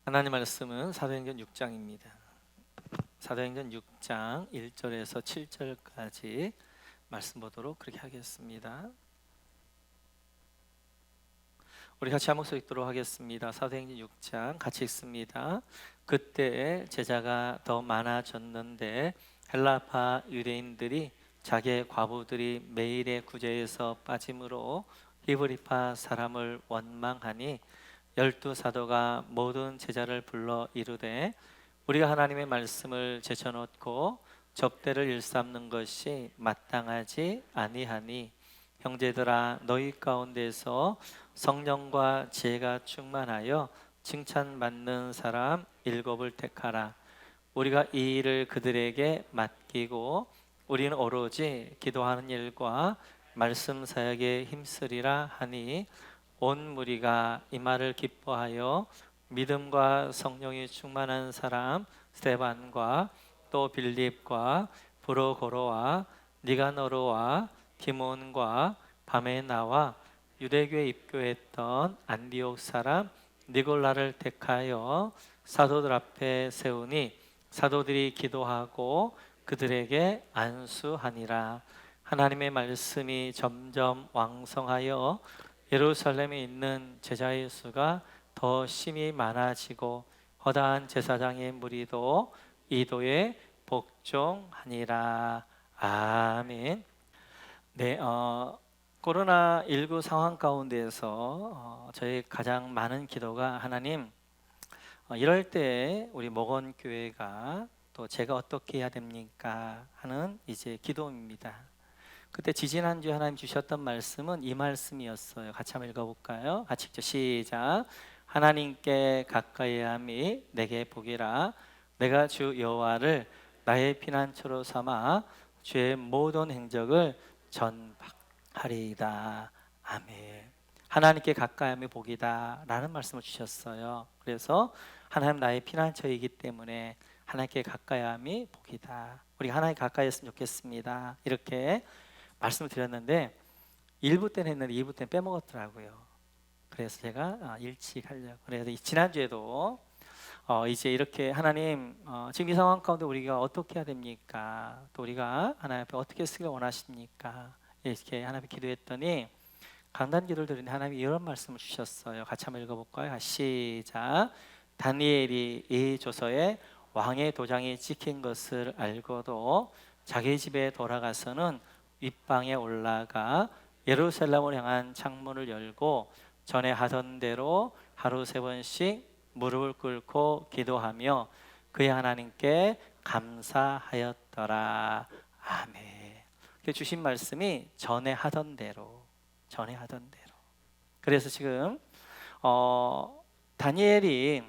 하나님 말씀은 사도행전 6장입니다. 사도행전 6장 1절에서 7절까지 말씀 보도록 그렇게 하겠습니다. 우리 같이 한 목소리 읽도록 하겠습니다. 사도행전 6장 같이 읽습니다. 그때 제자가 더 많아졌는데 헬라파 유대인들이 자기의 과부들이 매일의 구제에서 빠짐으로 히브리파 사람을 원망하니 12사도가 모든 제자를 불러 이르되 우리가 하나님의 말씀을 제쳐놓고 접대를 일삼는 것이 마땅하지 아니하니 형제들아 너희 가운데서 성령과 지혜가 충만하여 칭찬받는 사람 7을 택하라. 우리가 이 일을 그들에게 맡기고 우리는 오로지 기도하는 일과 말씀 사역에 힘쓰리라 하니 온 무리가 이 말을 기뻐하여 믿음과 성령이 충만한 사람 스데반과 또 빌립과 브로고로와 니가노르와 디몬과 바메나와 유대교에 입교했던 안디옥 사람 니골라를 택하여 사도들 앞에 세우니 사도들이 기도하고 그들에게 안수하니라. 하나님의 말씀이 점점 왕성하여 예루살렘에 있는 제자의 수가 더 심히 많아지고 허다한 제사장의 무리도 이도에 복종하니라. 아멘. 네, 코로나19 상황 가운데에서 저희 가장 많은 기도가 하나님, 이럴 때 우리 목원교회가 또 제가 어떻게 해야 됩니까? 하는 이제 기도입니다. 그때 지지난주에 하나님 주셨던 말씀은 이 말씀이었어요. 같이 한번 읽어볼까요? 같이 읽죠. 시작. 하나님께 가까이 함이 내게 복이라. 내가 주 여호와를 나의 피난처로 삼아 주의 모든 행적을 전파하리이다. 아멘. 하나님께 가까이 함이 복이다 라는 말씀을 주셨어요. 그래서 하나님 나의 피난처이기 때문에 하나님께 가까이 함이 복이다. 우리가 하나님 가까이 했으면 좋겠습니다. 이렇게 말씀을 드렸는데 1부 때는 했는데 2부 때는 빼먹었더라고요. 그래서 제가 일찍하려고. 그래서 지난주에도 이제 이렇게 하나님, 지금 이 상황 가운데 우리가 어떻게 해야 됩니까? 또 우리가 하나님 앞에 어떻게 쓰길 원하십니까? 이렇게 하나님 앞에 기도했더니 강단 기도를 드리는데 하나님이 이런 말씀을 주셨어요. 같이 한번 읽어볼까요? 시작. 다니엘이 이 조서에 왕의 도장이 찍힌 것을 알고도 자기 집에 돌아가서는 윗방에 올라가 예루살렘을 향한 창문을 열고 전에 하던 대로 하루 3번씩 무릎을 꿇고 기도하며 그의 하나님께 감사하였더라. 아멘. 주신 말씀이 전에 하던 대로. 그래서 지금 다니엘이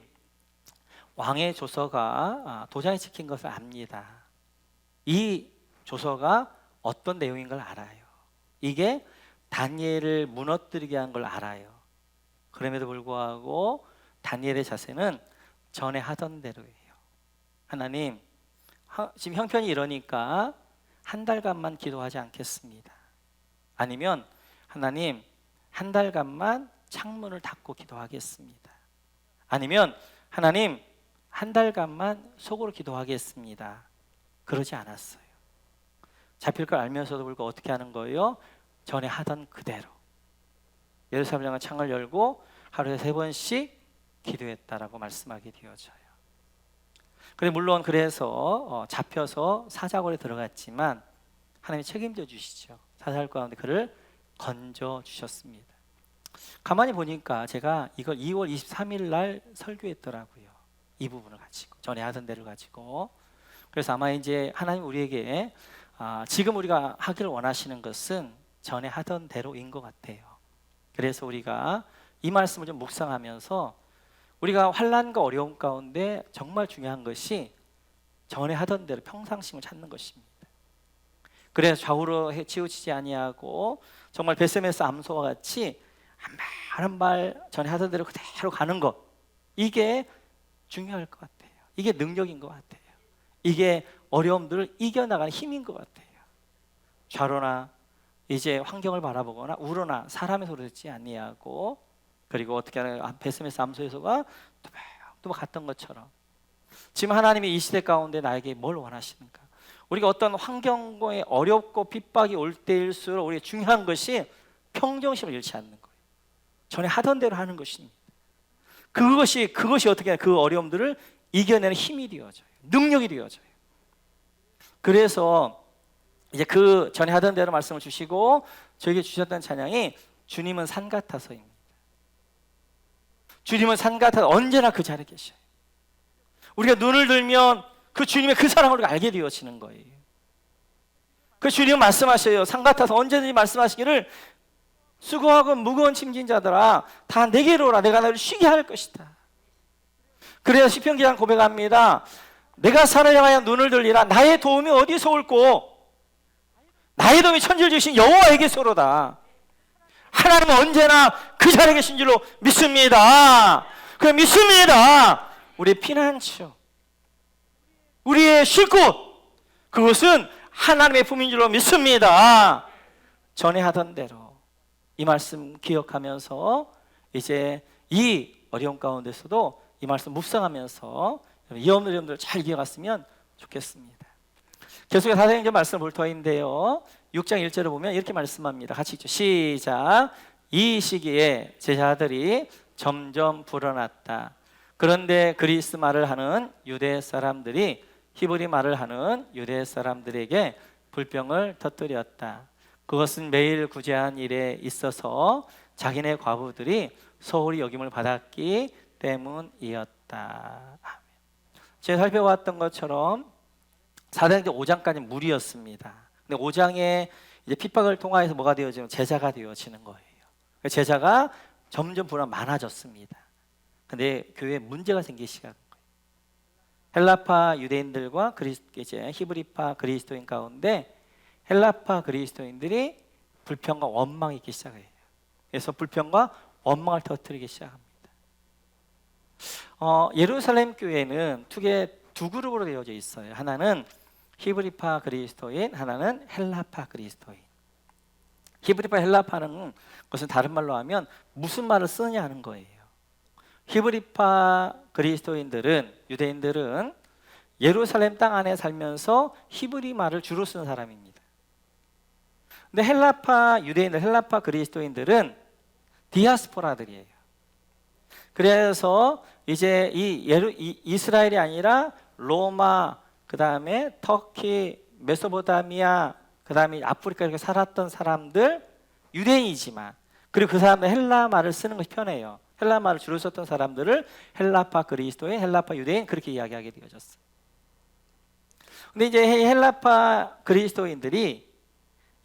왕의 조서가 도장이 찍힌 것을 압니다. 이 조서가 어떤 내용인 걸 알아요. 이게 다니엘을 무너뜨리게 한 걸 알아요. 그럼에도 불구하고 다니엘의 자세는 전에 하던 대로예요. 하나님, 지금 형편이 이러니까 한 달간만 기도하지 않겠습니다. 아니면 하나님, 한 달간만 창문을 닫고 기도하겠습니다. 아니면 하나님, 한 달간만 속으로 기도하겠습니다. 그러지 않았어요. 잡힐 걸 알면서도 불구하고 어떻게 하는 거예요? 전에 하던 그대로 예루살렘 향한 창을 열고 하루에 3번씩 기도했다라고 말씀하게 되어져요. 그런데 물론 그래서 잡혀서 사자굴에 들어갔지만 하나님이 책임져 주시죠. 사자굴 가운데 그를 건져 주셨습니다. 가만히 보니까 제가 이걸 2월 23일 날 설교했더라고요. 이 부분을 가지고, 전에 하던 대로 가지고. 그래서 아마 이제 하나님 우리에게 지금 우리가 하기를 원하시는 것은 전에 하던 대로인 것 같아요. 그래서 우리가 이 말씀을 좀 묵상하면서 우리가 환난과 어려움 가운데 정말 중요한 것이 전에 하던 대로 평상심을 찾는 것입니다. 그래서 좌우로 치우치지 아니하고 정말 베세메스 암소와 같이 한 발 한 발 전에 하던 대로 그대로 가는 것, 이게 중요할 것 같아요. 이게 능력인 것 같아요. 이게 어려움들을 이겨나가는 힘인 것 같아요. 좌로나 이제 환경을 바라보거나 우러나 사람의 소리를 듣지 아니하고, 그리고 어떻게 하나 베스메스 암소의 소가 소돔과 같던 것처럼 지금 하나님이 이 시대 가운데 나에게 뭘 원하시는가? 우리가 어떤 환경에 어렵고 핍박이 올 때일수록 우리가 중요한 것이 평정심을 잃지 않는 거예요. 전에 하던 대로 하는 것입니다. 그것이 어떻게 하냐? 그 어려움들을 이겨내는 힘이 되어져요. 능력이 되어져요. 그래서 이제 그 전에 하던 대로 말씀을 주시고 저에게 주셨던 찬양이 주님은 산 같아서입니다. 주님은 산 같아서 언제나 그 자리에 계셔요. 우리가 눈을 들면 그 주님의 그 사랑을 우리가 알게 되어지는 거예요. 그 주님은 말씀하셔요. 산 같아서 언제든지 말씀하시기를 수고하고 무거운 짐진 자들아 다 내게로 오라. 내가 너를 쉬게 할 것이다. 그래서 시편 기자는 고백합니다. 내가 산을 향하여 눈을 들리라. 나의 도움이 어디서 올꼬? 나의 도움이 천지를 지으신 여호와에게서로다. 하나님은 언제나 그 자리에 계신 줄로 믿습니다. 그 믿습니다. 우리의 피난처, 우리의 쉴 곳, 그것은 하나님의 품인 줄로 믿습니다. 전에 하던 대로 이 말씀 기억하면서 이제 이 어려움 가운데서도 이 말씀 묵상하면서 이 없는 여러분들 잘 기억했으면 좋겠습니다. 계속해서 사도행전 말씀을 볼 터인데요, 6장 1절을 보면 이렇게 말씀합니다. 같이 읽죠. 시작. 이 시기에 제자들이 점점 불어났다. 그런데 그리스 말을 하는 유대 사람들이 히브리 말을 하는 유대 사람들에게 불병을 터뜨렸다. 그것은 매일 구제한 일에 있어서 자기네 과부들이 소홀히 여김을 받았기 때문이었다. 제가 살펴봤던 것처럼 사도행전 5장까지 무리였습니다. 근데 5장에 이제 핍박을 통하여서 뭐가 되어지면 제자가 되어지는 거예요. 제자가 점점 불안 많아졌습니다. 근데 교회에 문제가 생기기 시작한 거예요. 헬라파 유대인들과 이제 히브리파 그리스도인 가운데 헬라파 그리스도인들이 불평과 원망이 있기 시작해요. 그래서 불평과 원망을 터뜨리기 시작합니다. 예루살렘 교회는 두 그룹으로 되어져 있어요. 하나는 히브리파 그리스도인, 하나는 헬라파 그리스도인. 히브리파 헬라파는 그것은 다른 말로 하면 무슨 말을 쓰느냐 하는 거예요. 히브리파 그리스도인들은, 유대인들은 예루살렘 땅 안에 살면서 히브리 말을 주로 쓰는 사람입니다. 근데 헬라파 유대인들, 헬라파 그리스도인들은 디아스포라들이에요. 그래서 이제 이스라엘이 아니라 로마, 그 다음에 터키, 메소포타미아, 그 다음에 아프리카 이렇게 살았던 사람들, 유대인이지만, 그리고 그 사람들 헬라 말을 쓰는 것이 편해요. 헬라 말을 주로 썼던 사람들을 헬라파 그리스도인, 헬라파 유대인 그렇게 이야기하게 되어졌어요. 근데 이제 헬라파 그리스도인들이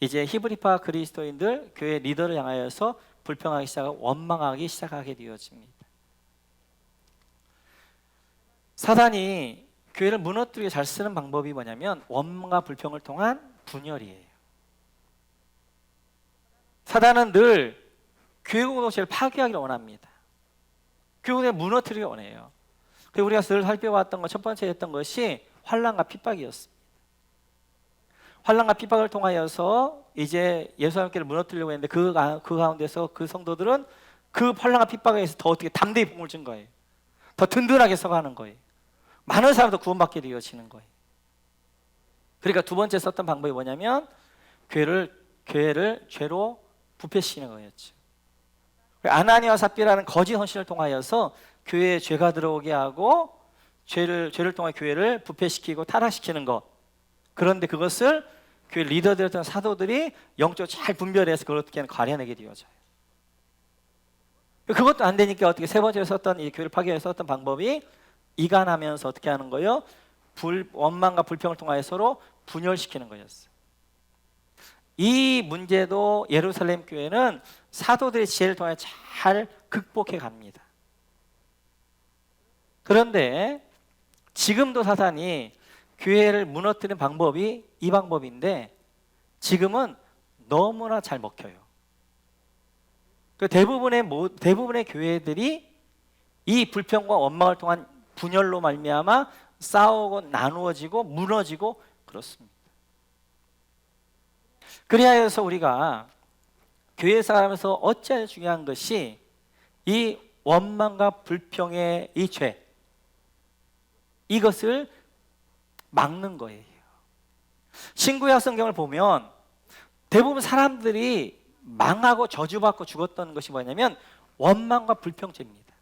이제 히브리파 그리스도인들 교회 리더를 향하여서 불평하기 시작하고 원망하기 시작하게 되어집니다. 사단이 교회를 무너뜨리게 잘 쓰는 방법이 뭐냐면 원망과 불평을 통한 분열이에요. 사단은 늘 교회 공동체를 파괴하기를 원합니다. 교회 공동체를 무너뜨리기 원해요. 그리고 우리가 늘 살펴봤던 것, 첫 번째 했던 것이 환난과 핍박이었습니다. 환난과 핍박을 통하여서 이제 예수님께를 무너뜨리려고 했는데 그 가운데서 그 성도들은 그 환난과 핍박에 의해서 더 어떻게 담대히 봉을 준 거예요. 더 든든하게 서가는 거예요. 많은 사람도 구원받게 되어지는 거예요. 그러니까 두 번째 썼던 방법이 뭐냐면 교회를 죄로 부패시키는 거였죠. 아나니아와 삽비라는 거짓 헌신을 통하여서 교회에 죄가 들어오게 하고 죄를 통해 교회를 부패시키고 타락시키는 것. 그런데 그것을 교회 리더들이었던 사도들이 영적으로 잘 분별해서 그걸 어떻게 가려내게 되어져요. 그것도 안 되니까 어떻게 세 번째로 썼던 이 교회를 파괴해서 썼던 방법이 이간하면서 어떻게 하는 거예요? 원망과 불평을 통하여 서로 분열시키는 거였어요. 이 문제도 예루살렘 교회는 사도들의 지혜를 통해 잘 극복해 갑니다. 그런데 지금도 사단이 교회를 무너뜨리는 방법이 이 방법인데 지금은 너무나 잘 먹혀요. 대부분의 교회들이 이 불평과 원망을 통한 분열로 말미암아 싸우고 나누어지고 무너지고 그렇습니다. 그리하여서 우리가 교회 살아가면서 어찌하여 중요한 것이 이 원망과 불평의 이 죄, 이것을 막는 거예요. 신구약 성경을 보면 대부분 사람들이 망하고 저주받고 죽었던 것이 뭐냐면 원망과 불평죄입니다.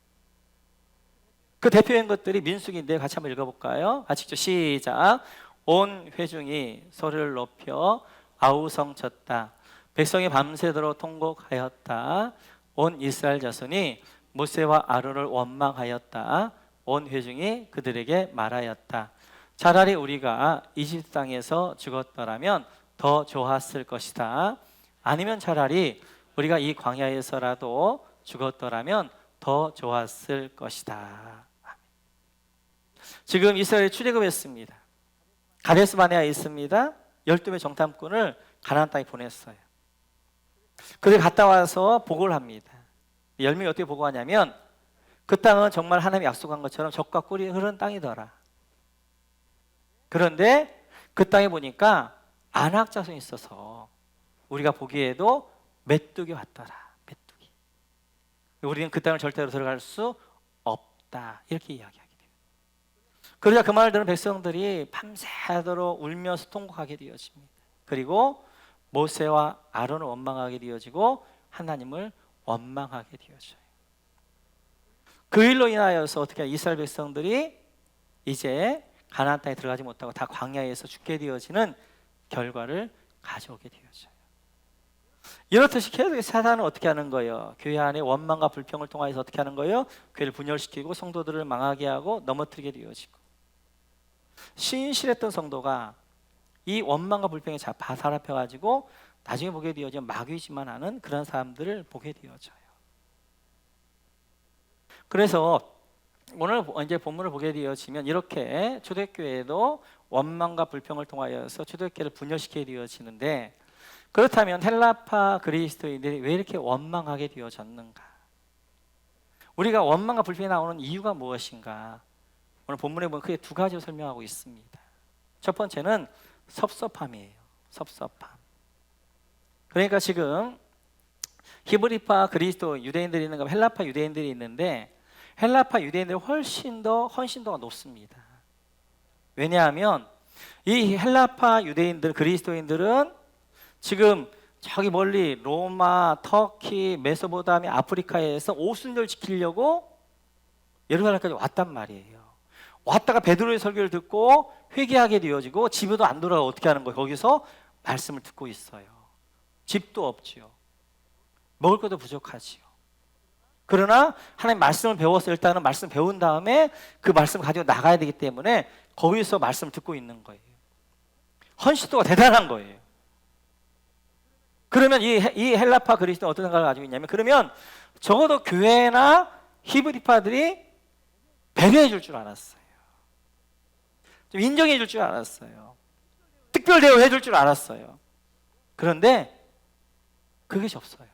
그 대표적인 것들이 민수기인데 같이 한번 읽어볼까요? 같이 시작. 온 회중이 소리를 높여 아우성쳤다. 백성이 밤새도록 통곡하였다. 온 이스라엘 자손이 모세와 아론을 원망하였다. 온 회중이 그들에게 말하였다. 차라리 우리가 이집트 땅에서 죽었더라면 더 좋았을 것이다. 아니면 차라리 우리가 이 광야에서라도 죽었더라면 더 좋았을 것이다. 지금 이스라엘이 출애굽했습니다. 가데스 바네아에 있습니다. 12명의 정탐꾼을 가나안 땅에 보냈어요. 그들이 갔다 와서 보고를 합니다. 10명이 어떻게 보고하냐면 그 땅은 정말 하나님이 약속한 것처럼 젖과 꿀이 흐르는 땅이더라. 그런데 그 땅에 보니까 안악 자손이 있어서 우리가 보기에도 메뚜기 왔더라. 메뚜기. 우리는 그 땅을 절대로 들어갈 수 없다. 이렇게 이야기하게 돼요. 그러자 그 말을 들은 백성들이 밤새도록 울면서 통곡하게 되어집니다. 그리고 모세와 아론을 원망하게 되어지고 하나님을 원망하게 되어져요. 그 일로 인하여서 어떻게 이스라엘 백성들이 이제 가나안 땅에 들어가지 못하고 다 광야에서 죽게 되어지는 결과를 가져오게 되어져요. 이렇듯이 계속 사단은 어떻게 하는 거예요? 교회 안에 원망과 불평을 통해서 어떻게 하는 거예요? 교회를 분열시키고 성도들을 망하게 하고 넘어뜨리게 되어지고, 신실했던 성도가 이 원망과 불평에 사로잡혀가지고 나중에 보게 되어지면 마귀지만 하는 그런 사람들을 보게 되어져요. 그래서 오늘 이제 본문을 보게 되어지면 이렇게 초대교회도 원망과 불평을 통하여서 초대교회를 분열시키게 되어지는데, 그렇다면 헬라파 그리스도인들이 왜 이렇게 원망하게 되어졌는가? 우리가 원망과 불평이 나오는 이유가 무엇인가? 오늘 본문에 보면 크게 두 가지로 설명하고 있습니다. 첫 번째는 섭섭함이에요. 섭섭함. 그러니까 지금 히브리파 그리스도 유대인들이 있는가, 헬라파 유대인들이 있는데 헬라파 유대인들이 훨씬 더 헌신도가 높습니다. 왜냐하면 이 헬라파 유대인들, 그리스도인들은 지금 저기 멀리 로마, 터키, 메소포타미아, 아프리카에서 오순절 지키려고 예루살렘까지 왔단 말이에요. 왔다가 베드로의 설교를 듣고 회개하게 되어지고 집에도 안 돌아가 어떻게 하는 거예요? 거기서 말씀을 듣고 있어요. 집도 없지요. 먹을 것도 부족하지요. 그러나 하나님 말씀을 배워서 일단은 말씀 배운 다음에 그 말씀 가지고 나가야 되기 때문에 거기서 말씀을 듣고 있는 거예요. 헌신도가 대단한 거예요. 그러면 이 헬라파 그리스도는 어떤 생각을 가지고 있냐면, 그러면 적어도 교회나 히브리파들이 배려해 줄 줄 알았어요. 좀 인정해 줄 줄 알았어요. 특별 대우해 줄 줄 알았어요. 그런데 그것이 없어요.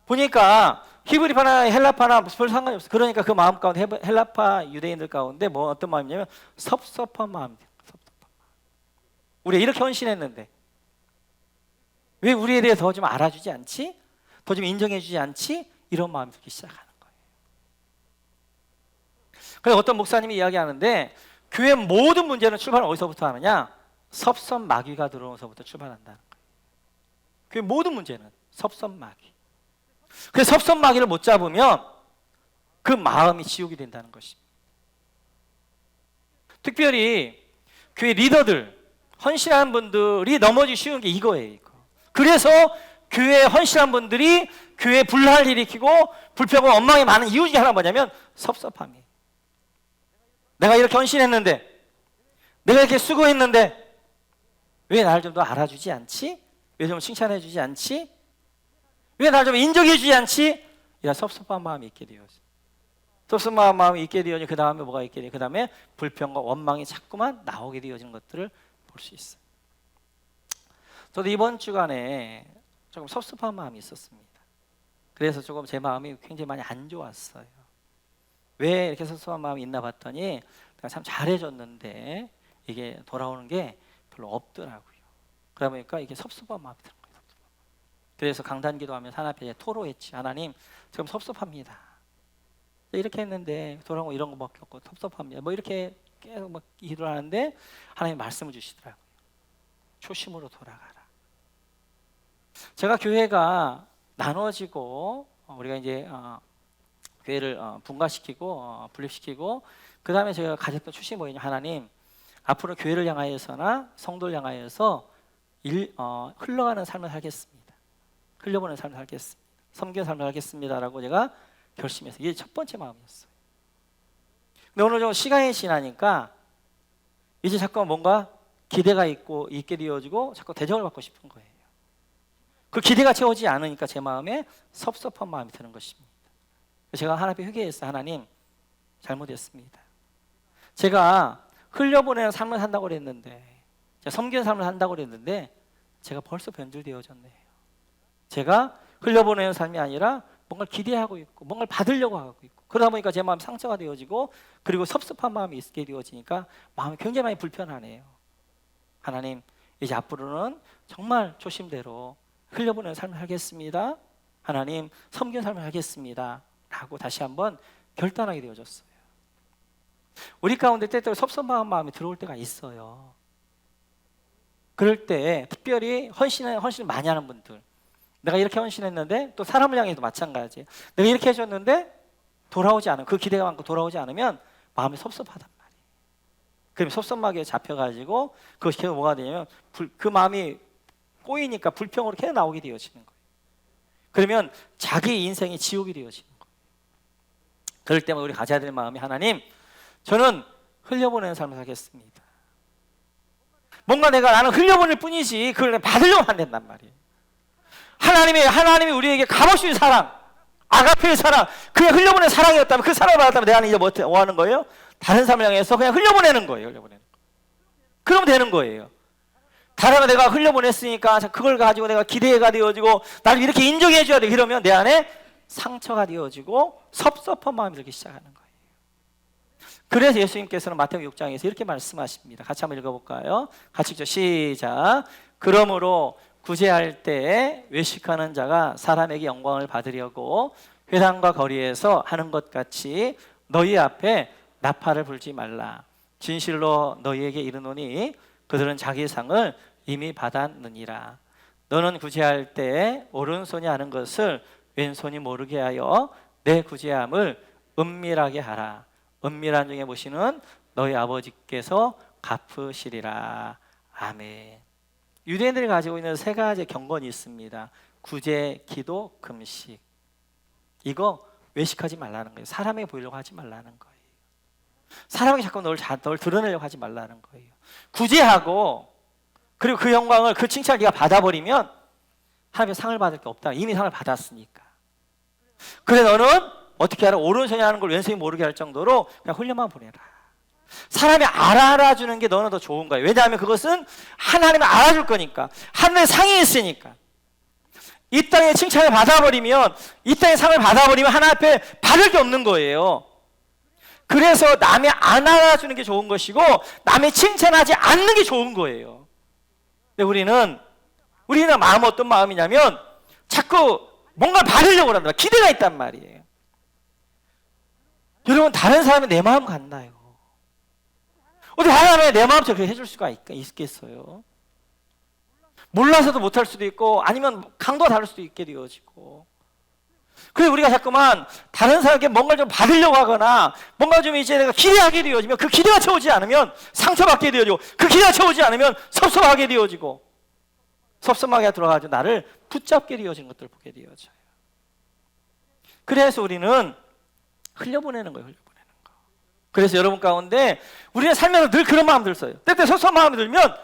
보니까 히브리파나 헬라파나 별 상관이 없어요. 그러니까 그 마음 가운데 헬라파 유대인들 가운데 뭐 어떤 마음이냐면 섭섭한 마음이에요. 섭섭한 마음. 우리가 이렇게 헌신했는데 왜 우리에 대해 더 좀 알아주지 않지? 더 좀 인정해 주지 않지? 이런 마음이 들기 시작하는 거예요. 그래서 어떤 목사님이 이야기하는데 교회 모든 문제는 출발은 어디서부터 하느냐? 섭섭마귀가 들어오면서부터 출발한다는 거예요. 교회 모든 문제는 섭섭마귀. 그래서 섭섭마귀를 못 잡으면 그 마음이 지옥이 된다는 것입니다. 특별히 교회 리더들, 헌신하는 분들이 넘어지기 쉬운 게 이거예요. 이거. 그래서 교회에 헌신한 분들이 교회에 분란을 일으키고 불평과 원망이 많은 이유 중에 하나가 뭐냐면 섭섭함이에요. 내가 이렇게 헌신했는데, 내가 이렇게 수고했는데 왜 나를 좀 더 알아주지 않지? 왜 좀 칭찬해 주지 않지? 왜 나를 좀 인정해 주지 않지? 이런 섭섭한 마음이 있게 되어져. 섭섭한 마음이 있게 되어져. 그 다음에 뭐가 있게 되어? 그 다음에 불평과 원망이 자꾸만 나오게 되어지는 것들을 볼 수 있어요. 저도 이번 주간에 조금 섭섭한 마음이 있었습니다. 그래서 조금 제 마음이 굉장히 많이 안 좋았어요. 왜 이렇게 섭섭한 마음이 있나 봤더니 내가 참 잘해줬는데 이게 돌아오는 게 별로 없더라고요. 그러다 보니까 이게 섭섭한 마음이 드는 거예요. 그래서 강단 기도하면서 하나님 앞에 토로했지. 하나님, 지금 섭섭합니다. 이렇게 했는데 돌아오고 이런 거밖에 없고 섭섭합니다. 뭐 이렇게 계속 막 기도를 하는데 하나님 말씀을 주시더라고요. 초심으로 돌아가라. 제가 교회가 나눠지고 우리가 이제 교회를 분가시키고 분립시키고 그 다음에 제가 가졌던 초심이 뭐냐, 하나님 앞으로 교회를 향하여서나 성도를 향하여서 흘러가는 삶을 살겠습니다. 흘려보는 삶을 살겠습니다. 섬기는 삶을 살겠습니다라고 제가 결심했어요. 이게 첫 번째 마음이었어요. 근데 오늘 좀 시간이 지나니까 이제 자꾸 뭔가 기대가 있게 되어지고 자꾸 대접을 받고 싶은 거예요. 그 기대가 채워지지 않으니까 제 마음에 섭섭한 마음이 드는 것입니다. 제가 하나님 앞에 회개했어요. 하나님, 잘못했습니다. 제가 흘려보내는 삶을 산다고 그랬는데, 제가 섬기는 삶을 산다고 그랬는데 제가 벌써 변질되어졌네요. 제가 흘려보내는 삶이 아니라 뭔가를 기대하고 있고 뭔가를 받으려고 하고 있고, 그러다 보니까 제 마음이 상처가 되어지고 그리고 섭섭한 마음이 있게 되어지니까 마음이 굉장히 많이 불편하네요. 하나님, 이제 앞으로는 정말 조심대로 흘려보내는 삶을 하겠습니다. 하나님, 섬기는 삶을 하겠습니다 라고 다시 한번 결단하게 되어졌어요. 우리 가운데 때때로 섭섭한 마음이 들어올 때가 있어요. 그럴 때 특별히 헌신을 많이 하는 분들, 내가 이렇게 헌신했는데 또 사람을 향해도 마찬가지예요. 내가 이렇게 해줬는데 돌아오지 않으면, 그 기대가 많고 돌아오지 않으면 마음이 섭섭하단 말이에요. 그럼 섭섭하게 잡혀가지고 그것이 계속 뭐가 되냐면 그 마음이 꼬이니까 불평으로 계속 나오게 되어지는 거예요. 그러면 자기 인생이 지옥이 되어지는 거예요. 그럴 때마다 우리 가져야 될 마음이, 하나님, 저는 흘려보내는 삶을 살겠습니다. 뭔가 나는 흘려보낼 뿐이지 그걸 받으려고 안 된단 말이에요. 하나님이 우리에게 값없이 사랑, 아가페의 사랑, 그게 흘려보내는 사랑이었다면, 그 사랑을 받았다면 내가 이제 뭐 하는 거예요? 다른 사람을 향해서 그냥 흘려보내는 거예요. 그러면 되는 거예요. 다른 내가 흘려보냈으니까 그걸 가지고 내가 기대가 되어지고 나를 이렇게 인정해 줘야 돼. 그러면 내 안에 상처가 되어지고 섭섭한 마음이 들기 시작하는 거예요. 그래서 예수님께서는 마태복음 6장에서 이렇게 말씀하십니다. 같이 한번 읽어볼까요? 같이 읽죠. 시작. 그러므로 구제할 때 외식하는 자가 사람에게 영광을 받으려고 회당과 거리에서 하는 것 같이 너희 앞에 나팔을 불지 말라. 진실로 너희에게 이르노니 그들은 자기 상을 이미 받았느니라. 너는 구제할 때 오른손이 하는 것을 왼손이 모르게 하여 내 구제함을 은밀하게 하라. 은밀한 중에 보시는 너희 아버지께서 갚으시리라. 아멘. 유대인들이 가지고 있는 세 가지 경건이 있습니다. 구제, 기도, 금식. 이거 외식하지 말라는 거예요. 사람에게 보이려고 하지 말라는 거예요. 사람에게 자꾸 널 드러내려고 하지 말라는 거예요. 구제하고 그리고 그 영광을, 그 칭찬을 네가 받아버리면 하나님의 상을 받을 게 없다. 이미 상을 받았으니까. 그래 너는 어떻게 하라? 오른손이 하는 걸 왼손이 모르게 할 정도로 그냥 흘려만 보내라. 사람이 알아주는 게 너는 더 좋은 거예요. 왜냐하면 그것은 하나님이 알아줄 거니까. 하늘의 상이 있으니까. 이 땅에 칭찬을 받아버리면, 이 땅에 상을 받아버리면 하나님 앞에 받을 게 없는 거예요. 그래서 남이 안 알아주는 게 좋은 것이고 남이 칭찬하지 않는 게 좋은 거예요. 근데 우리는 마음은 어떤 마음이냐면 자꾸 뭔가를 받으려고 한다. 기대가 있단 말이에요. 여러분, 다른 사람이 내 마음 같나요? 어떻게 하나님이 내 마음처럼 그렇게 해줄 수가 있겠어요? 몰라서도 못할 수도 있고 아니면 강도가 다를 수도 있게 되어지고. 그래서 우리가 자꾸만 다른 사람에게 뭔가를 좀 받으려고 하거나 뭔가 좀 이제 내가 기대하게 되어지면 그 기대가 채우지 않으면 상처받게 되어지고, 그 기대가 채우지 않으면 섭섭하게 되어지고, 섭섭하게 들어가지고 나를 붙잡게 되어진 것들을 보게 되어져요. 그래서 우리는 흘려보내는 거예요. 그래서 여러분 가운데 우리는 살면서 늘 그런 마음들 써요. 때때 섭섭한 마음이 들면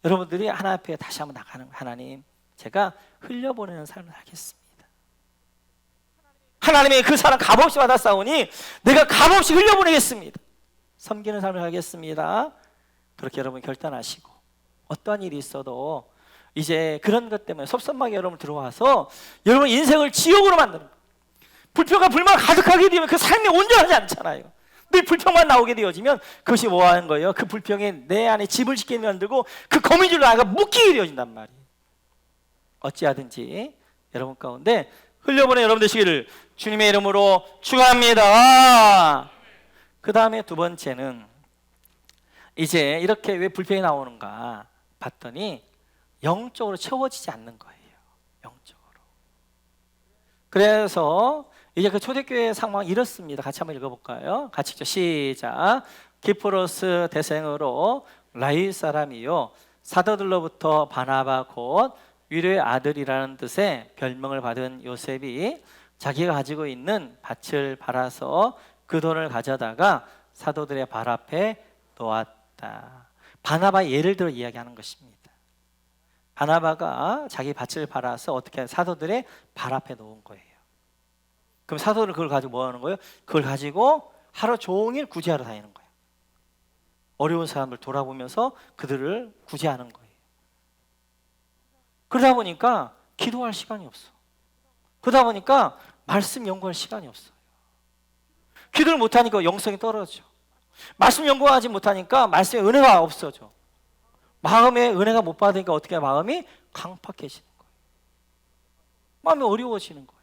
여러분들이 하나님 앞에 다시 한번 나가는 거예요. 하나님, 제가 흘려보내는 삶을 하겠습니다. 하나님이 그 사람 값없이 받았사오니 내가 값없이 흘려보내겠습니다. 섬기는 삶을 하겠습니다. 그렇게 여러분 결단하시고, 어떠한 일이 있어도 이제 그런 것 때문에 섭섭하게 여러분 들어와서 여러분 인생을 지옥으로 만드는 거예요. 불평과 불만 가득하게 되면 그 삶이 온전하지 않잖아요. 늘 불평만 나오게 되어지면 그것이 뭐 하는 거예요? 그 불평이 내 안에 집을 짓게 만들고 그 거미줄로 나가 묶이게 되어진단 말이에요. 어찌하든지 여러분 가운데 흘려보낸 여러분 되시기를 주님의 이름으로 축원합니다. 그 다음에 두 번째는 이제 이렇게 왜 불평이 나오는가 봤더니 영적으로 채워지지 않는 거예요. 영적으로. 그래서 이제 그 초대교회 상황 이렇습니다. 같이 한번 읽어볼까요? 같이 읽죠. 시작. 기프로스 대생으로 라이 사람이요 사도들로부터 바나바 곧 위로의 아들이라는 뜻의 별명을 받은 요셉이 자기가 가지고 있는 밭을 팔아서 그 돈을 가져다가 사도들의 발 앞에 놓았다. 바나바의 예를 들어 이야기하는 것입니다. 바나바가 자기 밭을 팔아서 어떻게 사도들의 발 앞에 놓은 거예요. 그럼 사도들은 그걸 가지고 뭐 하는 거예요? 그걸 가지고 하루 종일 구제하러 다니는 거예요. 어려운 사람을 돌아보면서 그들을 구제하는 거예요. 그러다 보니까 기도할 시간이 없어. 그러다 보니까 말씀 연구할 시간이 없어요. 기도를 못하니까 영성이 떨어져. 말씀 연구하지 못하니까 말씀에 은혜가 없어져. 마음에 은혜가 못 받으니까 어떻게 마음이 강팍해지는 거예요. 마음이 어려워지는 거예요.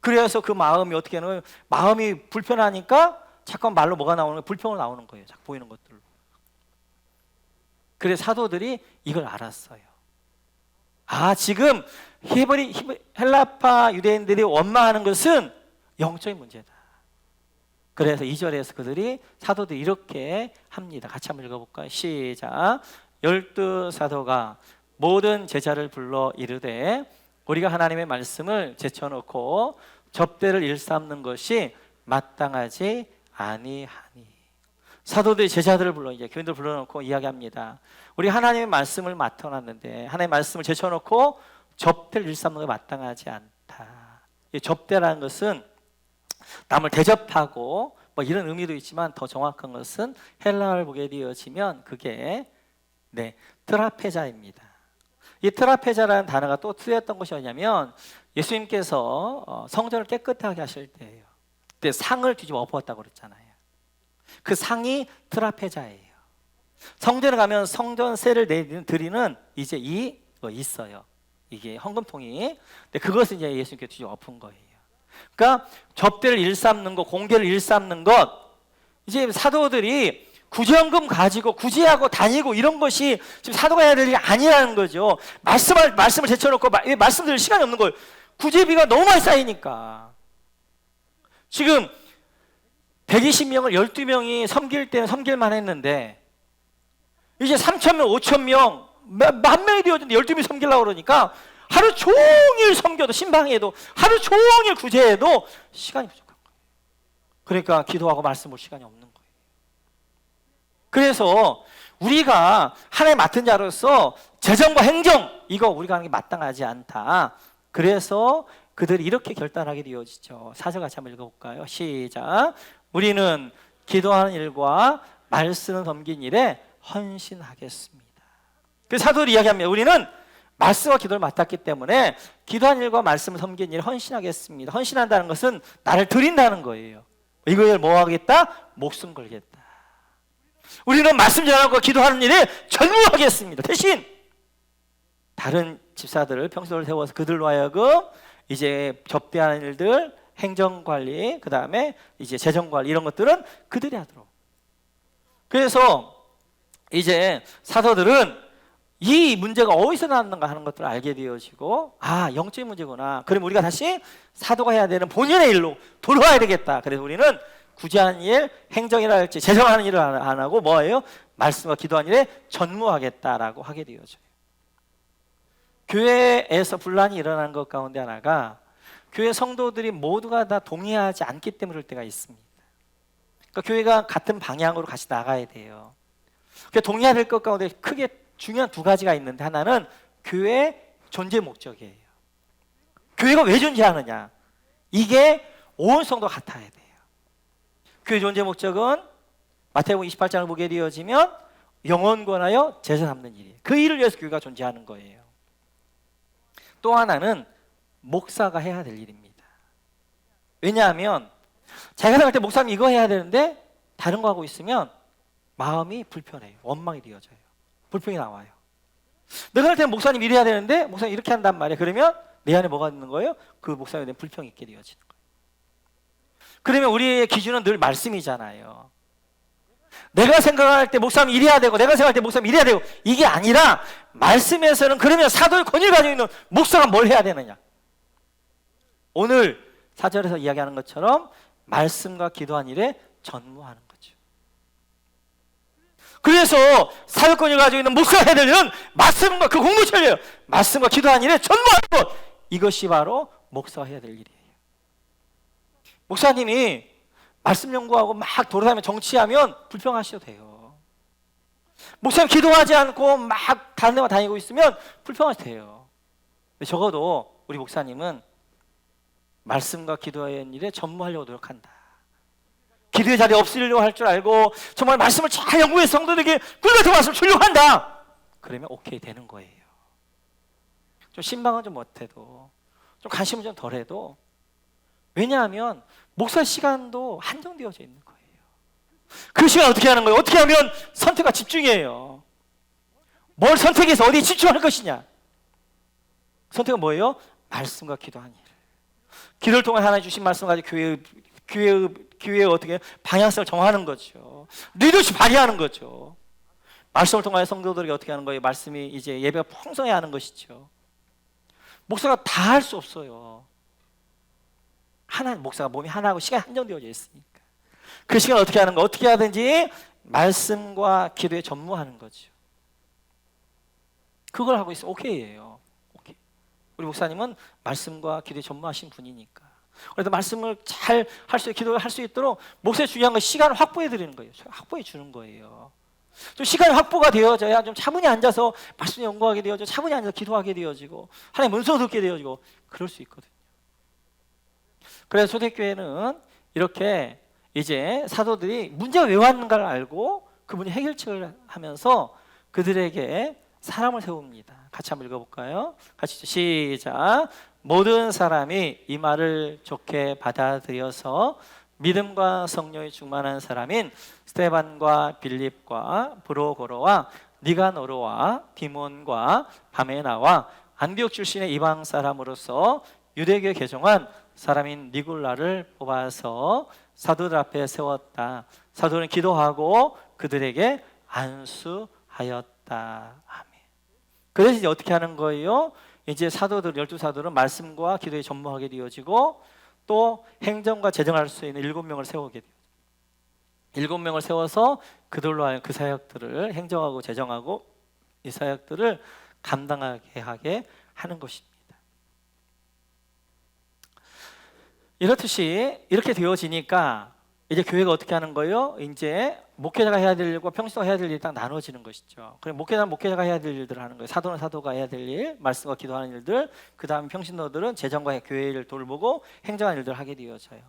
그래서 그 마음이 어떻게 하는 거예요? 마음이 불편하니까 잠깐 말로 뭐가 나오는 거예요? 불평으로 나오는 거예요. 자꾸 보이는 것들로. 그래서 사도들이 이걸 알았어요. 아, 지금 헬라파 유대인들이 원망하는 것은 영적인 문제다. 그래서 2절에서 그들이 사도들이 이렇게 합니다. 같이 한번 읽어볼까요? 시작. 12사도가 모든 제자를 불러 이르되 우리가 하나님의 말씀을 제쳐놓고 접대를 일삼는 것이 마땅하지 아니하니. 사도들이 제자들을 불러 이제 교인들 불러놓고 이야기합니다. 우리 하나님의 말씀을 맡아놨는데 하나님의 말씀을 제쳐놓고 접대를 일삼는 것이 마땅하지 않다. 이 접대라는 것은 남을 대접하고 뭐 이런 의미도 있지만 더 정확한 것은 헬라어를 보게 되어지면 그게 트라페자입니다. 이 트라페자라는 단어가 또 쓰였던 것이 뭐냐면 예수님께서 성전을 깨끗하게 하실 때예요. 그때 상을 뒤집어 엎었다고 그랬잖아요. 그 상이 트라페자예요. 성전에 가면 성전세를 드리는 이제 있어요. 이게 헌금통이. 근데 그것을 이제 예수님께 뒤집어 엎은 거예요. 그러니까 접대를 일삼는 것, 공개를 일삼는 것, 이제 사도들이 구제연금 가지고 구제하고 다니고 이런 것이 지금 사도가 해야 될 일이 아니라는 거죠. 말씀을 제쳐놓고 말씀 들을 시간이 없는 거예요. 구제비가 너무 많이 쌓이니까. 지금 120명을 12명이 섬길 때는 섬길만 했는데 이제 3,000명, 5,000명, 만 명이 되어졌는데 12명이 섬기려고 그러니까 하루 종일 섬겨도 신방해도 하루 종일 구제해도 시간이 부족한 거예요. 그러니까 기도하고 말씀 볼 시간이 없는 거예요. 그래서 우리가 하나님 맡은 자로서 재정과 행정 이거 우리가 하는 게 마땅하지 않다. 그래서 그들이 이렇게 결단하게 되어지죠. 4절 같이 한번 읽어볼까요? 시작. 우리는 기도하는 일과 말씀을 섬긴 일에 헌신하겠습니다. 그래서 사도들이 이야기합니다. 우리는 말씀과 기도를 맡았기 때문에 기도하는 일과 말씀을 섬긴 일에 헌신하겠습니다. 헌신한다는 것은 나를 드린다는 거예요. 이걸 뭐 하겠다? 목숨 걸겠다. 우리는 말씀 전하고 기도하는 일에 전무하겠습니다. 대신 다른 집사들을 평소를 세워서 그들로 하여금 이제 접대하는 일들, 행정관리, 그 다음에 이제 재정관리 이런 것들은 그들이 하도록. 그래서 이제 사도들은 이 문제가 어디서 나왔는가 하는 것들을 알게 되어지고 아, 영적인 문제구나. 그럼 우리가 다시 사도가 해야 되는 본연의 일로 돌아와야 되겠다. 그래서 우리는 구제하는 일, 행정이라 할지 재정하는 일을 안 하고 뭐예요? 말씀과 기도하는 일에 전무하겠다라고 하게 되어져요. 교회에서 분란이 일어나는 것 가운데 하나가 교회 성도들이 모두가 다 동의하지 않기 때문에 그럴 때가 있습니다. 그러니까 교회가 같은 방향으로 같이 나가야 돼요. 그러니까 동의해야 될 것 가운데 크게 중요한 두 가지가 있는데 하나는 교회의 존재 목적이에요. 교회가 왜 존재하느냐? 이게 온 성도가 같아야 돼요. 교회 존재 목적은 마태복음 28장을 보게 되어지면 영원 권하여 제사 삼는 일이에요. 그 일을 위해서 교회가 존재하는 거예요. 또 하나는 목사가 해야 될 일입니다. 왜냐하면 자기가 생각할 때 목사님 이거 해야 되는데 다른 거 하고 있으면 마음이 불편해요. 원망이 되어져요. 불평이 나와요. 내가 할 때는 목사님 이래야 되는데 목사님 이렇게 한단 말이에요. 그러면 내 안에 뭐가 있는 거예요? 그 목사님에 대한 불평이 있게 되어지는 거예요. 그러면 우리의 기준은 늘 말씀이잖아요. 내가 생각할 때 목사님 이래야 되고, 내가 생각할 때 목사님 이래야 되고, 이게 아니라 말씀에서는 그러면 사도의 권위를 가지고 있는 목사가 뭘 해야 되느냐? 오늘 4절에서 이야기하는 것처럼 말씀과 기도한 일에 전무하는 거죠. 그래서 사역권을 가지고 있는 목사가 해야 될 일은 말씀과 그 공무처예요. 말씀과 기도한 일에 전무하는 것. 이것이 바로 목사가 해야 될 일이에요. 목사님이 말씀 연구하고 막 돌아다니며 정치하면 불평하셔도 돼요. 목사님 기도하지 않고 막 다른 데만 다니고 있으면 불평하셔도 돼요. 적어도 우리 목사님은 말씀과 기도의 일에 전무하려고 노력한다. 기도의 자리에 없으려고 할 줄 알고 정말 말씀을 잘 연구해서 성도들에게 꿀같은 말씀을 주려고 한다. 그러면 오케이 되는 거예요. 좀 신방은 좀 못해도, 좀 관심은 좀 덜해도, 왜냐하면 목사 시간도 한정되어져 있는 거예요. 그 시간 어떻게 하는 거예요? 어떻게 하면 선택과 집중이에요. 뭘 선택해서 어디에 집중할 것이냐? 선택은 뭐예요? 말씀과 기도하는 일. 기도를 통해 하나님 주신 말씀 가지고 교회의 어떻게 방향성을 정하는 거죠. 리더십 발휘하는 거죠. 말씀을 통하여 성도들에게 어떻게 하는 거예요? 말씀이 이제 예배가 풍성해야 하는 것이죠. 목사가 다 할 수 없어요. 목사가 몸이 하나하고 시간이 한정되어져 있으니까. 그 시간을 어떻게 하는 거? 어떻게 하든지 말씀과 기도에 전무하는 거죠. 그걸 하고 있으면 오케이예요. 오케이. 우리 목사님은 말씀과 기도에 전무하신 분이니까. 그래서 말씀을 잘 할 수, 기도를 할 수 있도록 목사의 중요한 건 시간을 확보해 드리는 거예요. 확보해 주는 거예요. 좀 시간이 확보가 되어져야 좀 차분히 앉아서 말씀 연구하게 되어지고, 차분히 앉아서 기도하게 되어지고, 하나님 문서 듣게 되어지고, 그럴 수 있거든요. 그래서 초대교회는 이렇게 이제 사도들이 문제가 왜 왔는가를 알고 그 문제 해결책을 하면서 그들에게 사람을 세웁니다. 같이 한번 읽어볼까요? 같이 시작. 모든 사람이 이 말을 좋게 받아들여서 믿음과 성령이 충만한 사람인 스데반과 빌립과 브로고로와 니가노르와 디몬과 바메나와 안디옥 출신의 이방 사람으로서 유대교에 개종한 사람인 니골라를 뽑아서 사도들 앞에 세웠다. 사도는 기도하고 그들에게 안수하였다. 아멘. 그래서 이제 어떻게 하는 거예요? 이제 사도들, 12사도는 말씀과 기도에 전무하게 되어지고, 또 행정과 재정할 수 있는 7명을 세우게 돼요. 7명을 세워서 그들로 하여금 그 사역들을 행정하고 재정하고 이 사역들을 감당하게 하게 하는 것입니다. 이렇듯이 이렇게 되어지니까 이제 교회가 어떻게 하는 거예요? 이제 목회자가 해야 될 일과 평신도가 해야 될 일이 딱 나눠지는 것이죠. 그럼 목회자는 목회자가 해야 될 일들을 하는 거예요. 사도는 사도가 해야 될 일, 말씀과 기도하는 일들, 그 다음 평신도들은 재정과 교회 일을 돌보고 행정하는 일들을 하게 되어져요.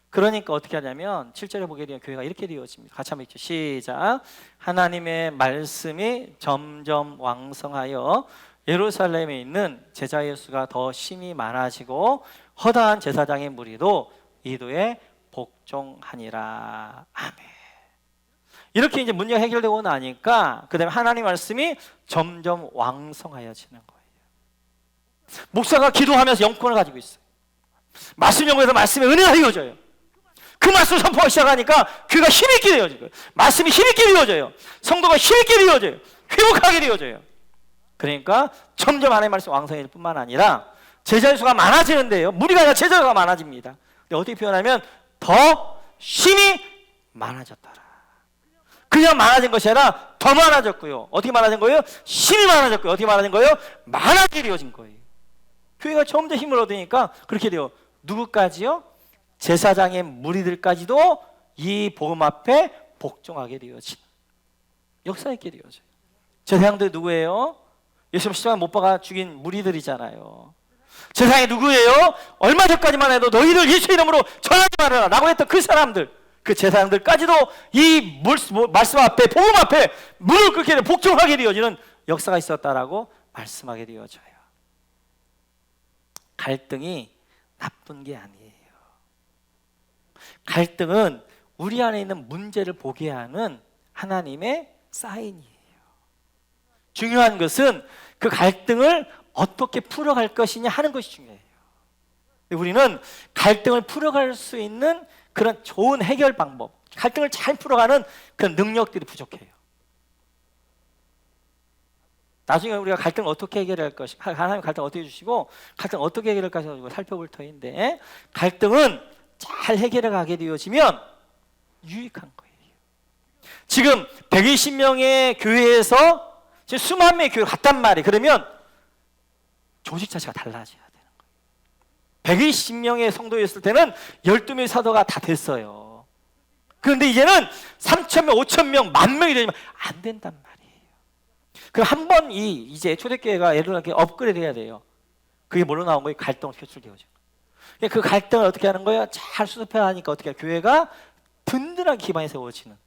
그러니까 어떻게 하냐면 7절에 보게 되면 교회가 이렇게 되어집니다. 같이 한번 읽죠. 시작. 하나님의 말씀이 점점 왕성하여 예루살렘에 있는 제자의 수가 더 심히 많아지고 허다한 제사장의 무리도 이도에 복종하니라. 아멘. 이렇게 이제 문제가 해결되고 나니까 그 다음에 하나님 말씀이 점점 왕성하여지는 거예요. 목사가 기도하면서 영권을 가지고 있어요. 말씀 연구에서 말씀의 은혜가 이어져요. 그 말씀을 선포하기 시작하니까 교회가 힘있게 되어져요. 말씀이 힘있게 되어져요. 성도가 힘있게 되어져요. 회복하게 되어져요. 그러니까 점점 하나님의 말씀 왕성해질 뿐만 아니라 제자의 수가 많아지는데요. 무리가 아니라 제자가 많아집니다. 근데 어떻게 표현하면 더 힘이 많아졌더라. 그냥 많아진 것이 아니라 더 많아졌고요. 어떻게 많아진 거예요? 힘이 많아졌고요. 어떻게 많아진 거예요? 많아지게 되어진 거예요. 교회가 점점 힘을 얻으니까 그렇게 돼요. 누구까지요? 제사장의 무리들까지도 이 복음 앞에 복종하게 되어진, 역사 있게 되어져요. 제사장들 누구예요? 예수님 십자가에 못 박아 죽인 무리들이잖아요. 제사장이 누구예요? 얼마 전까지만 해도 너희들 예수의 이름으로 전하지 말아라 라고 했던 그 사람들, 그 제사장들까지도 이 말씀 앞에, 복음 앞에 무릎 꿇게 되어 복종하게 되어지는 역사가 있었다라고 말씀하게 되어져요. 갈등이 나쁜 게 아니에요. 갈등은 우리 안에 있는 문제를 보게 하는 하나님의 사인이에요. 중요한 것은 그 갈등을 어떻게 풀어갈 것이냐 하는 것이 중요해요. 우리는 갈등을 풀어갈 수 있는 그런 좋은 해결 방법, 갈등을 잘 풀어가는 그런 능력들이 부족해요. 나중에 우리가 갈등을 어떻게 해결할 것이, 하나님 갈등 어떻게 주시고 갈등 어떻게 해결할 것인가 살펴볼 터인데, 갈등은 잘 해결해 가게 되어지면 유익한 거예요. 지금 120명의 교회에서 지금 수만 명의 교회가 갔단 말이에요. 그러면 조직 자체가 달라져야 되는 거예요. 120명의 성도였을 때는 12명의 사도가 다 됐어요. 그런데 이제는 3,000명, 5,000명, 10,000명이 되면 안 된단 말이에요. 그럼 한 번 이제 초대교회가 예를 들어 업그레이드 해야 돼요. 그게 뭘로 나온 거예요? 갈등으로 표출되어지는 거예요. 그 갈등을 어떻게 하는 거예요? 잘 수습해야 하니까 어떻게 해요? 교회가 든든한 기반이 세워지는,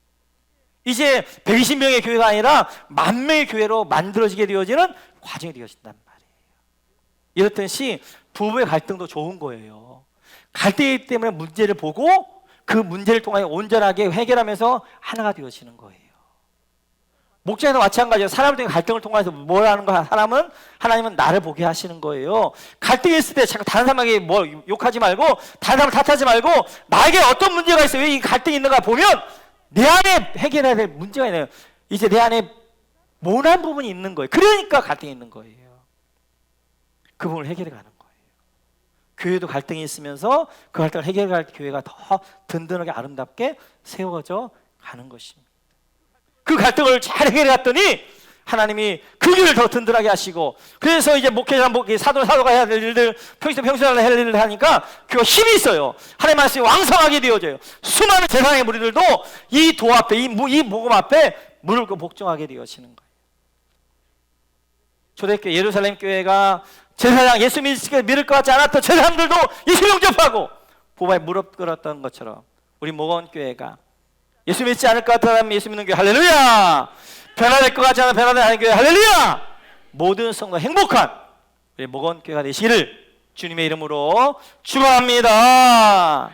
이제 120명의 교회가 아니라 10,000명의 교회로 만들어지게 되어지는 과정이 되어진단 말이에요. 이렇듯이 부부의 갈등도 좋은 거예요. 갈등이기 때문에 문제를 보고 그 문제를 통해 온전하게 해결하면서 하나가 되어지는 거예요. 목장에도 마찬가지예요. 사람을 통해 갈등을 통해서 뭘 하는 거야? 하나님은 나를 보게 하시는 거예요. 갈등이 있을 때 자꾸 다른 사람에게 뭐 욕하지 말고, 다른 사람을 탓하지 말고, 나에게 어떤 문제가 있어, 왜 이 갈등이 있는가 보면 내 안에 해결해야 될 문제가 있네요. 이제 내 안에 모난 부분이 있는 거예요. 그러니까 갈등이 있는 거예요. 그 부분을 해결해 가는 거예요. 교회도 갈등이 있으면서 그 갈등을 해결할 교회가 더 든든하게 아름답게 세워져 가는 것입니다. 그 갈등을 잘 해결해 갔더니 하나님이 그 길을 더 든든하게 하시고, 그래서 이제 목회자, 사도가 해야 될 일들, 평소에 해야 될 일을 하니까 그거 힘이 있어요. 하나님 말씀이 왕성하게 되어져요. 수많은 세상의 무리들도 이 도 앞에, 이 복음 앞에 무릎 꿇고 복종하게 되어지는 거예요. 초대교회 예루살렘 교회가 제사장 예수 믿을 것 같지 않았던 제사장들도 예수 영접하고 보바에 무릎 꿇었던 것처럼, 우리 목원교회가 예수 믿지 않을 것 같다면 예수 믿는 교회 할렐루야, 변화될 것 같지 않은 변화되지 않은 교회 할렐루야, 모든 성도 행복한 우리 목원교회가 되시기를 주님의 이름으로 축원합니다.